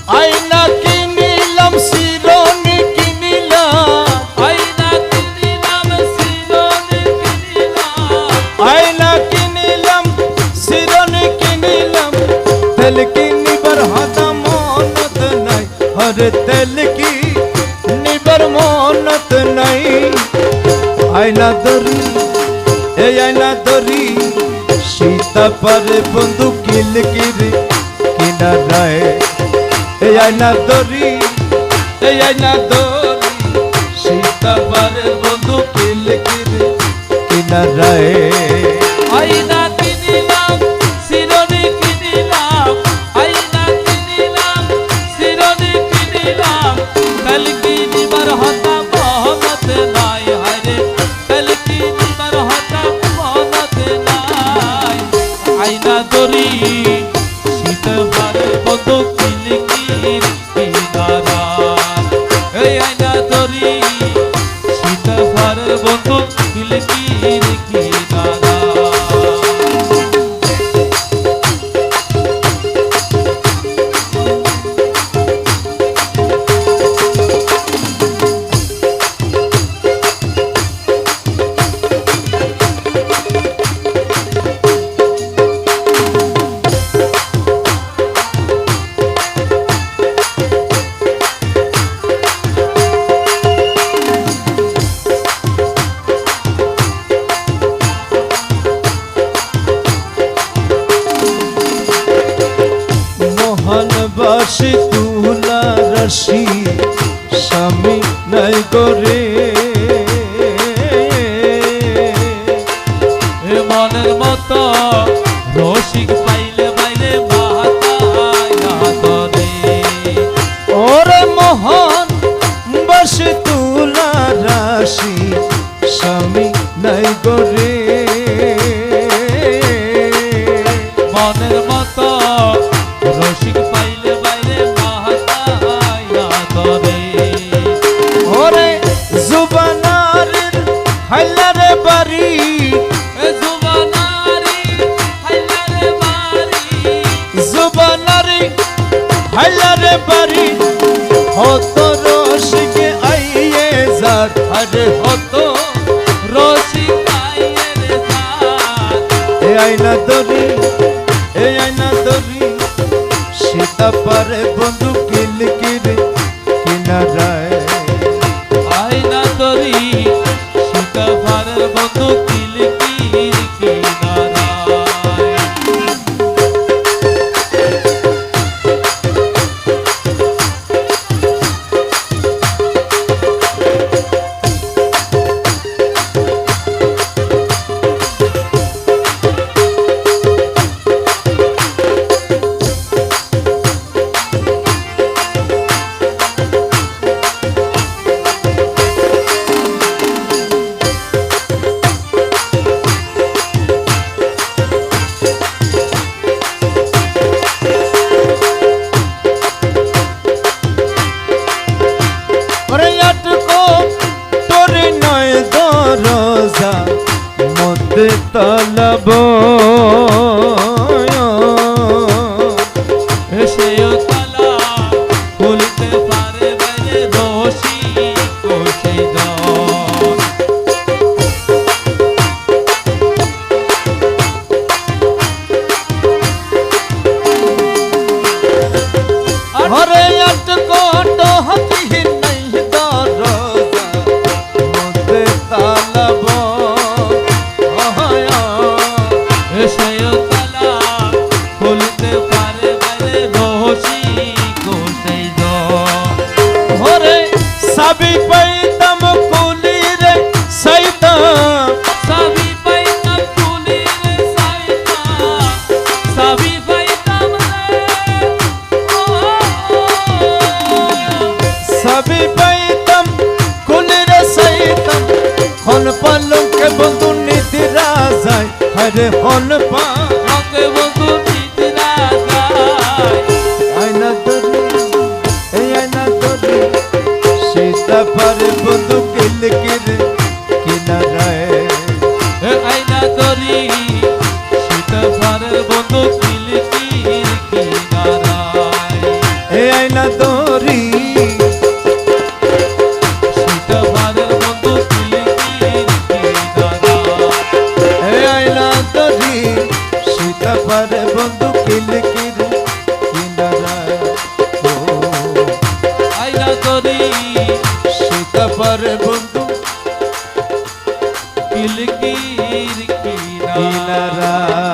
আয়না কিনিলাম শিরোনি কিনিলাম, আয়না কিনিলাম শিরোনি কিনিলাম, আয়না কিনিলাম শিরোনি কিনিলাম, তেল কিনিবার হাতা মনত নাই, হরে তেল কিনিবার মনত নাই। আয়না দরি এই আয়না দরি সীতা পারে বন্ধু কিলকিরি কিনারায়, এই আয়না দরি এই আয়না দরি সীতা পারে বন্ধু কিলকিরি কিনারায়। আয়না কিনিলাম শিরোনি কিনিলাম, আয়না কিনিলাম শিরোনি কিনিলাম, তেল কিনিবার হতা মহনত নাই, হায়রে তেল কিনিবার হতা মহনত নাই। আয়না দরি শীতে পারে বন্ধু কিলকির কিনারা, এই আয়না দরি শীতে পারে বন্ধু কিলকির কিনারা। মহানবাসী তুলা রাশি স্বামী নাই করে, এ মনের মতো রসিক পাইলে পাইলে মাতায় ধরে, ওরে মহান বাসী তুলা রাশি স্বামী নাই করে, মনের মতো রসিক পাইলে পাইলে মাতায় ধরে। ওরে জুবানারির হাইলারে বাড়ি, এ জুবানারি হাইলারে বাড়ি, জুবানারি হাইলারে বাড়ি, হত রসিকে আইয়ে যার, আরে হত রসিক আইয়ের ধার, এ আয়না দরি এ আয়না দরি সীতা পারে বন্ধু কিলকিরি কিনারায়। আয়না দরি সীতা পারের বন্ধু কিলকির কিনারায়। ওরে আটকো তোরে নয় দরজা মধ্যে তলব, সেও তালা খুলতে পারে বাইরে রশি কষে দাও, ওরে আটকো হাতি নাই দরজা মধ্যে তলব, সেও তালা খুলতে পারে বাইরে রশি কষে দাও। ওরে সাবি পাইতাম কুলি রে সাইতাম, সাবি পাইতাম কুলির সাইতাম, সাবি পাইতাম রে, সাবি পাইতাম কুলি রে সাইতাম, হন পালঙ্কে বন্ধু নিদিরা যায়, হরে হন পা রঙে বন্ধু নিদ্রা যায়। আয়না দরি এই আয়না দরি সীতা পারে বন্ধু কিলকিরি কিনারায়, এ আয়না দরি সীতা পারের বন্ধু কিলকির কিনারায়। এই আয়না আইলা দরি সীতাপারের বন্ধু কিলিকির কিনারা এ আইলা দরি সীতাপার বন্ধু কিলকির কিনারা ও আইলা দরি সীতাপার বন্ধু কিলিকির কিনারা কিনারা